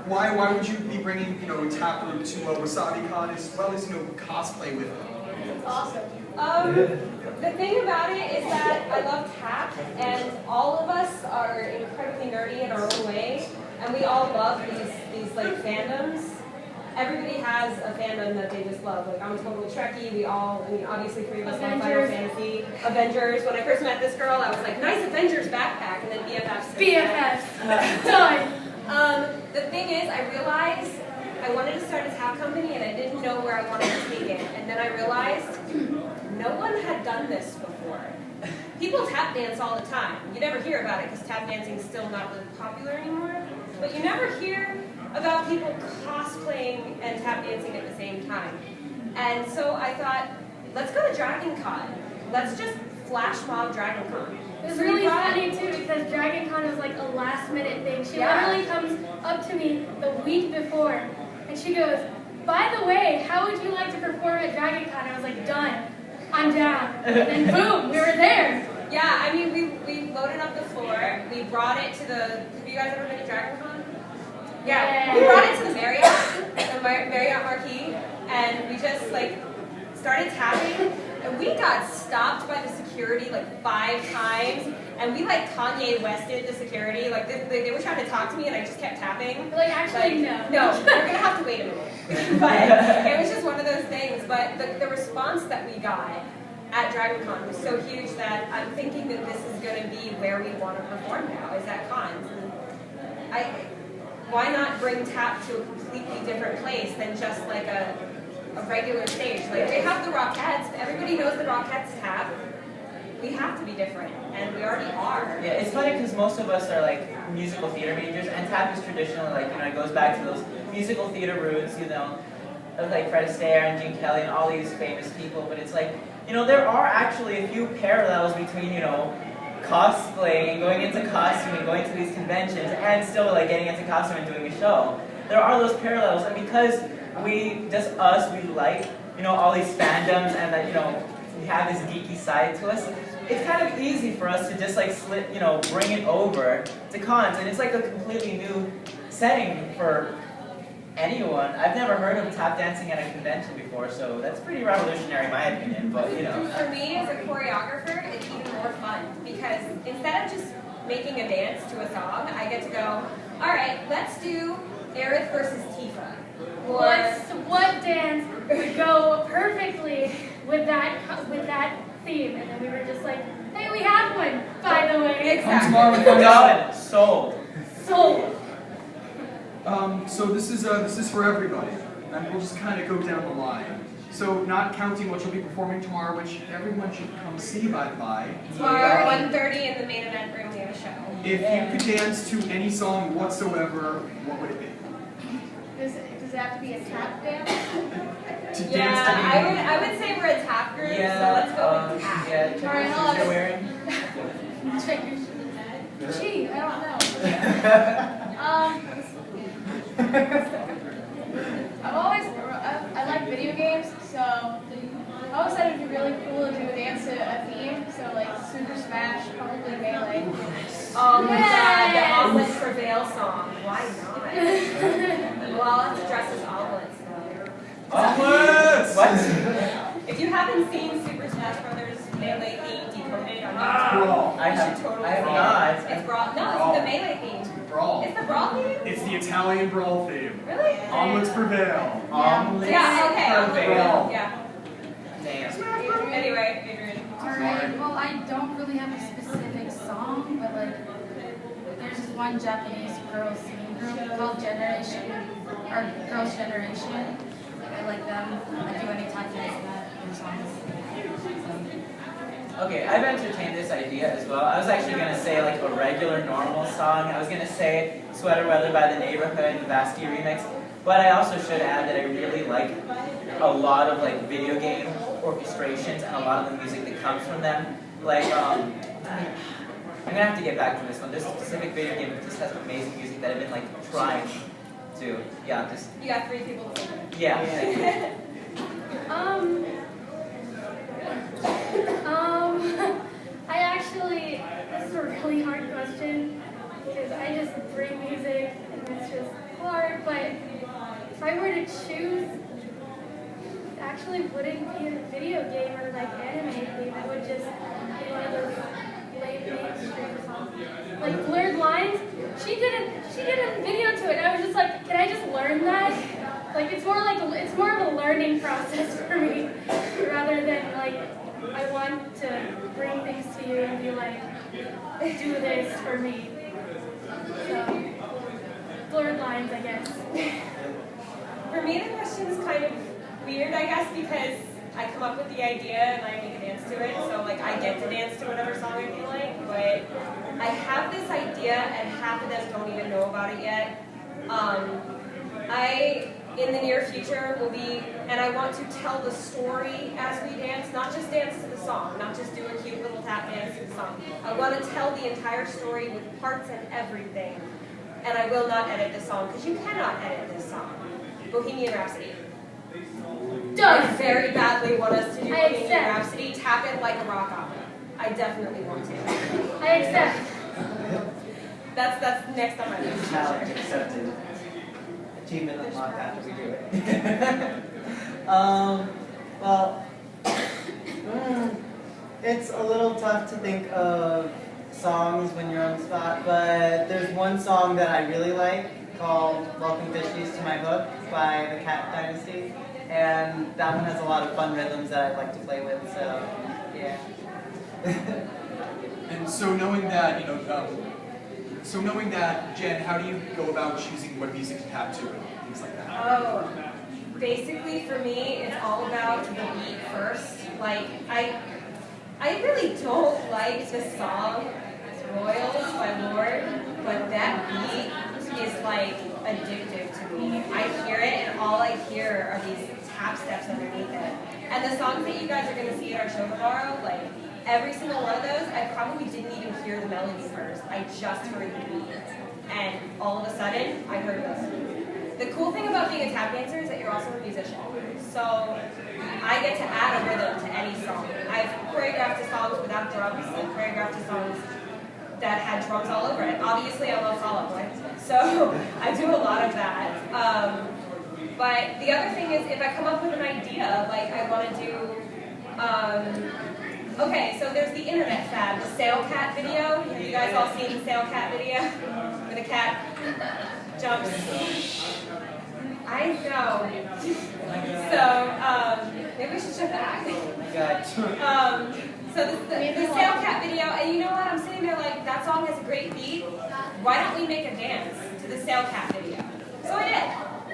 why would you be bringing, Taproot to WasabiCon as well as, cosplay with them? That's awesome. The thing about it is that I love tap, and all of us are incredibly nerdy in our own way, and we all love these like fandoms. Everybody has a fandom that they just love. Like, I'm a total Trekkie. Obviously 3 of us love Final Fantasy. Avengers. When I first met this girl, I was like, nice Avengers backpack, and then BFFs. BFFs. Done. The thing is, I realized I wanted to start a tap company, and I didn't know where I wanted to take it. And then I realized no one had done this before. People tap dance all the time. You never hear about it because tap dancing is still not really popular anymore. But you never hear about people cosplaying and tap dancing at the same time. And so I thought, let's go to Dragon Con. Let's just flash mob Dragon Con. It was really funny too because Dragon Con was like a last minute thing. She literally comes up to me the week before and she goes, by the way, how would you like to perform at Dragon Con? I was like, done. I'm down. And then boom, we were there. Yeah, I mean, we loaded up the floor. We brought it to the, have you guys ever been to Dragon Con? Yeah, we brought it to the Marriott Marquis, and we just like started tapping, and we got stopped by the security like 5 times, and we like Kanye Wested the security. Like they were trying to talk to me, and I just kept tapping. Like actually, no, we're gonna have to wait a minute. But it was just one of those things. But the response that we got at Dragon Con was so huge that I'm thinking that this is going to be where we want to perform now, is at cons. And why not bring tap to a completely different place than just like a regular stage? Like, they have the Rockettes, everybody knows the Rockettes tap. We have to be different, and we already are. Yeah, it's funny because most of us are like musical theater majors, and tap is traditionally like, it goes back to those musical theater roots, of like Fred Astaire and Gene Kelly and all these famous people, but it's like, there are actually a few parallels between, cosplaying and going into costume and going to these conventions and still like getting into costume and doing a show. There are those parallels, and because we like, all these fandoms and that, we have this geeky side to us, it's kind of easy for us to just like bring it over to cons, and it's like a completely new setting for anyone. I've never heard of tap dancing at a convention before, so that's pretty revolutionary in my opinion, but For me, as a choreographer, it's even more fun, because instead of just making a dance to a song, I get to go, alright, let's do Aerith versus Tifa. What dance would go perfectly with that theme? And then we were just like, hey, we have one, by the way. Exactly. Done. Sold. So this is for everybody, and we'll just kind of go down the line. So not counting what you'll be performing tomorrow, which everyone should come see, by the by. Tomorrow at 1:30 in the main event room, we have a show. If you could dance to any song whatsoever, what would it be? Does it have to be a tap dance? To dance to I would say we're a tap group, so let's go with tap. Yeah, check Alright, what hold shoes you're on. wearing. Check your shoes. Gee, I don't know. I like video games, so I always thought it'd be really cool to do a dance to a theme, so like Super Smash, probably Melee. Oh my god, the Omelets Prevail song. Why not? Well, I'll have to dress as omelets though. Omelets! What? If you haven't seen Super Smash Brothers Melee theme decoded on Brawl. I have not. It's Brawl. No, it's the Melee theme. Brawl. It's the Brawl theme? It's the Italian Brawl theme. Really? Omelets prevail. Omelets Yeah, okay. prevail. Yeah. Damn. Anyway, Adrian. Alright, well I don't really have a specific song, but like there's this one Japanese girl singing group called Generation, or Girls' Generation. I like them. I do any tap dance that their songs. Okay, I've entertained this idea as well. I was actually going to say like a regular normal song. I was going to say Sweater Weather by The Neighborhood, the Basti remix. But I also should add that I really like a lot of like video game orchestrations and a lot of the music that comes from them. Like, I'm going to have to get back to this one. There's a specific video game that just has amazing music that I've been like trying to, just... You got 3 people to sing. Yeah. I actually, this is a really hard question because I just bring music and it's just hard, but if I were to choose, it actually wouldn't be a video game or like anime game. It would just be one of those lame mainstream songs. Like Blurred Lines, she did a video to it, and I was just like, can I just learn that? Like it's more of a learning process for me, rather than like I want to bring things to you and be like, do this for me. So, Blurred Lines, I guess. For me, the question is kind of weird, I guess, because I come up with the idea and I make a dance to it, so like I get to dance to whatever song I feel like, but I have this idea and half of them don't even know about it yet. In the near future, will be, and I want to tell the story as we dance, not just dance to the song, not just do a cute little tap dance to the song. I want to tell the entire story with parts and everything, and I will not edit this song, because you cannot edit this song. Bohemian Rhapsody. I very badly want us to do Bohemian Rhapsody, tap it like a rock opera. I definitely want to. I accept. That's next on my list. Challenge accepted. Achievement unlocked after we do it. Well, it's a little tough to think of songs when you're on the spot, but there's one song that I really like called Welcome Fishies to My Hook by the Cat Dynasty, and that one has a lot of fun rhythms that I like to play with, so yeah. And so knowing that, Jen, how do you go about choosing what music to tap to and things like that? Oh, basically for me, it's all about the beat first. Like, I really don't like the song Royals by Lorde, but that beat is like addictive to me. I hear it and all I hear are these tap steps underneath it. And the songs that you guys are going to see at our show tomorrow, like, every single one of those, I probably didn't even hear the melody first. I just heard the beat. And all of a sudden, I heard this. The cool thing about being a tap dancer is that you're also a musician. So I get to add a rhythm to any song. I've choreographed to songs without drums and choreographed to songs that had drums all over it. Obviously, I love Fall Out Boy, so I do a lot of that. But the other thing is, if I come up with an idea, like I want to do, okay, so there's the internet fad, the Sail Cat video. Have you guys all seen the Sail Cat video? Where the cat jumps. I know. So, maybe we should show that. So the Sail Cat video, and you know what? I'm sitting there like, that song has a great beat. Why don't we make a dance to the Sail Cat video? So I did.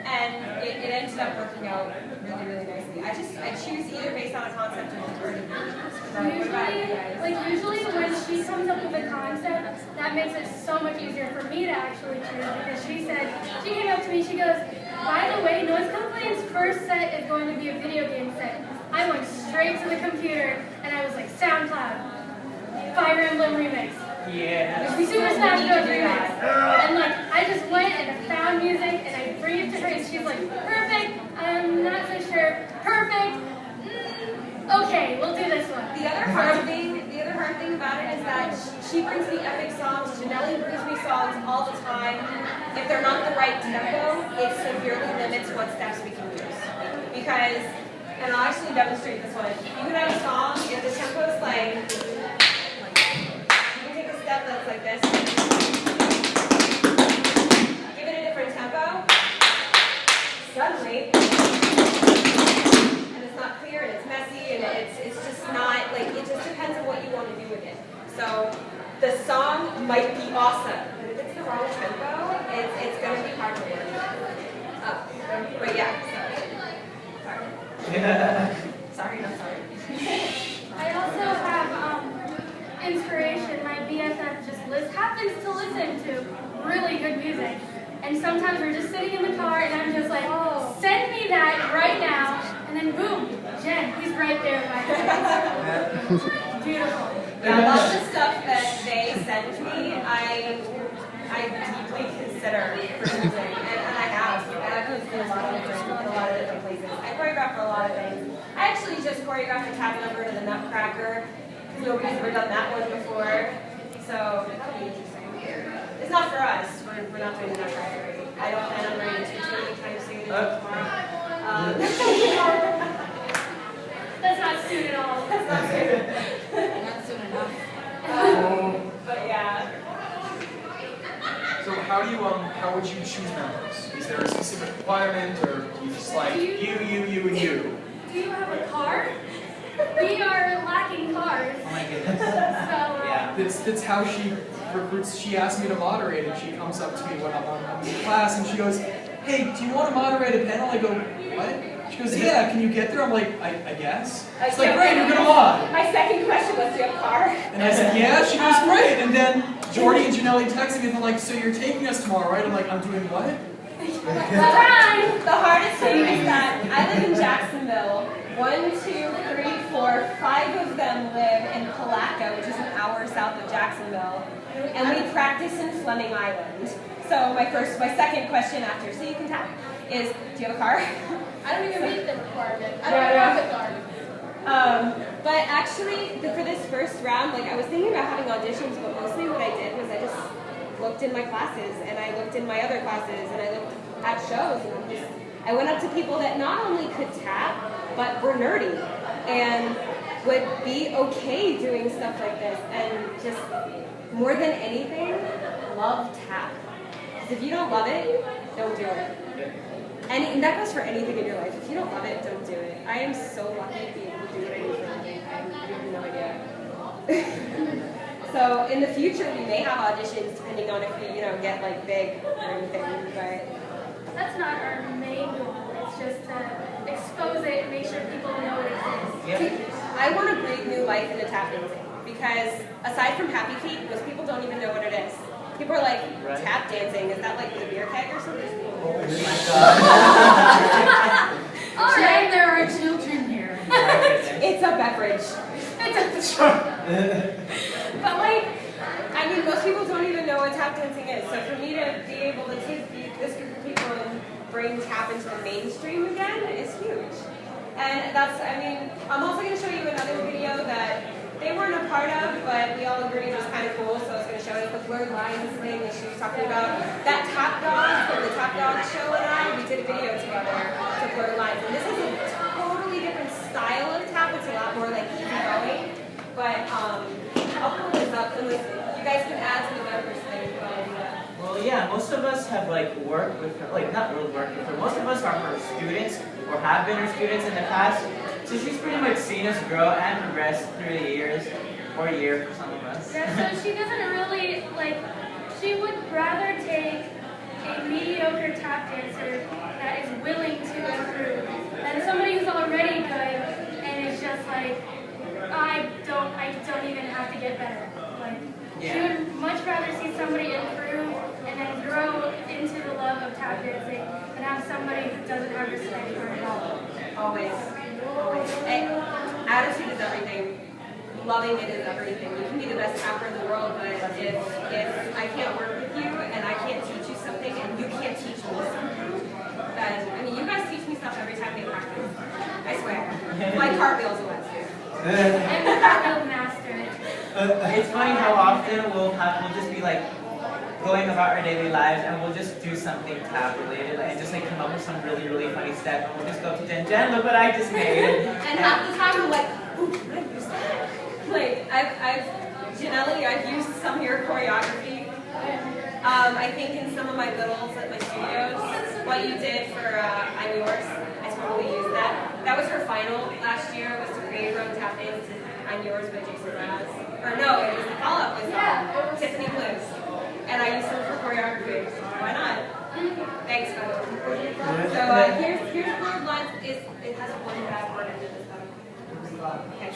And it ended up working out really, really nicely. I choose either based on a concept or a Usually when she comes up with a concept, that makes it so much easier for me to actually choose, because she came up to me, she goes, by the way, Noise Complain's first set is going to be a video game set. I went straight to the computer and I was like, SoundCloud, Fire Emblem Remix. Yeah. Super Smash Bros. Remix. And like, I just went and I found music and I bring it to her and she's like, perfect, I'm not so sure, perfect, okay, we'll do this one. The other hard thing about it is that she brings me epic songs, Janelle brings me songs all the time. If they're not the right tempo, it severely limits what steps we can use. Because, and I'll actually demonstrate this one, you can have a song, if the tempo is like, you can take a step that's like this, give it a different tempo, suddenly, and it's not clear and it's messy and it's just not, like, it just depends on what you want to do with it. So the song might be awesome, but if it's the wrong tempo, it's going to be hard to work with. But yeah, sorry, not sorry. I also have inspiration. My BFF just happens to listen to really good music. And sometimes we're just sitting in the car and I'm just like, oh, send me that right now. And then boom, Jen, he's right there by me. Beautiful. Yeah, lots of stuff that they send me, I deeply consider for music, and I have used in a lot of different places. I choreograph for a lot of things. I actually just choreographed a tap number to the Nutcracker, because nobody's ever done that one before, so that'll be interesting. It's not for us, we're not doing the Nutcracker. I don't plan on how would you choose members? Is there a specific requirement, or do you just like you, and you? Do you have a car? We are lacking cars. Oh my goodness. So, Yeah. That's how she recruits. She asked me to moderate, and she comes up to me when I'm in class, and she goes, "Hey, do you want to moderate a panel?" I go, "What?" She goes, "Yeah, can you get there?" I'm like, I guess. It's like, "Great, you're gonna mod." My second question was, do you have a car? And I said, "Yeah." She goes, "Great." And then Jordy and Janelle texted me, and they're like, "So you're taking us tomorrow, right?" I'm like, "I'm doing what?" Surprise! The hardest thing is that I live in Jacksonville. 1, 2, 3, 4, 5 of them live in Palatka, which is an hour south of Jacksonville. And we practice in Fleming Island. So my second question after, so you can tap, is, do you have a car? I don't even meet the requirement. I don't even have a car. But actually, for this first round, like I was thinking about having auditions, but mostly what I did was I just looked in my classes, and I looked in my other classes, and I looked at shows, and I went up to people that not only could tap, but were nerdy, and would be okay doing stuff like this, and just, more than anything, love tap. Because if you don't love it, don't do it. And that goes for anything in your life. If you don't love it, don't do it. I am so lucky to be able to do what I do for a living. I have no idea. So in the future, we may have auditions depending on if we, get like big or anything. But that's not our main goal. It's just to expose it and make sure people know it exists. Yeah. I want to breathe new life into tap dancing because aside from Happy Feet, most people don't even know what it is. People are like, tap dancing, is that like the beer keg or something? Oh my god. All Jay, right. there are children here. It's a beverage. But like, I mean, most people don't even know what tap dancing is. So for me to be able to take this group of people and bring tap into the mainstream again is huge. And I'm also going to show you another video that they weren't a part of, but we all agreed it was kind of cool, so I was going to show you the blurred lines thing that she was talking about. That Top Dog from the Top Dog show and we did a video together to blurred lines. And this is a totally different style of tap. It's a lot more like easygoing. But I'll pull this up and you guys can add to the members thing while I do that. Well, yeah, most of us have worked with her, not really worked with her. Most of us are her students or have been her students in the past. So she's pretty much seen us grow and progress through the years, or a year for some of us. Yeah, so she doesn't really, she would rather take a mediocre tap dancer that is willing to improve than somebody who's already good and is just like, I don't even have to get better. She would much rather see somebody improve and then grow into the love of tap dancing than have somebody who doesn't have respect for it at all. Always. And attitude is everything. Loving it is everything. You can be the best tapper in the world, but if I can't work with you and I can't teach you something and you can't teach me something, then, you guys teach me stuff every time we practice. I swear. My cartwheels are last year. I'm the cartwheel master. It's funny how often we'll just be going about our daily lives and we'll just do something tap related and just come up with some really, really funny step and we'll just go to Jen, look what I just made. And half the time I'm like, ooh, can I use that? I've used some of your choreography. I think in some of my littles at my studios, what you did for I'm Yours, I totally used that. That was her final last year, was to create her own tap dance to I'm Yours by Jason Mraz. Or no, it was the follow-up was Tiffany Blues. And I used them for choreography. Why not? Thanks, guys. So here's blurred lines. It has one bad word in it. Okay.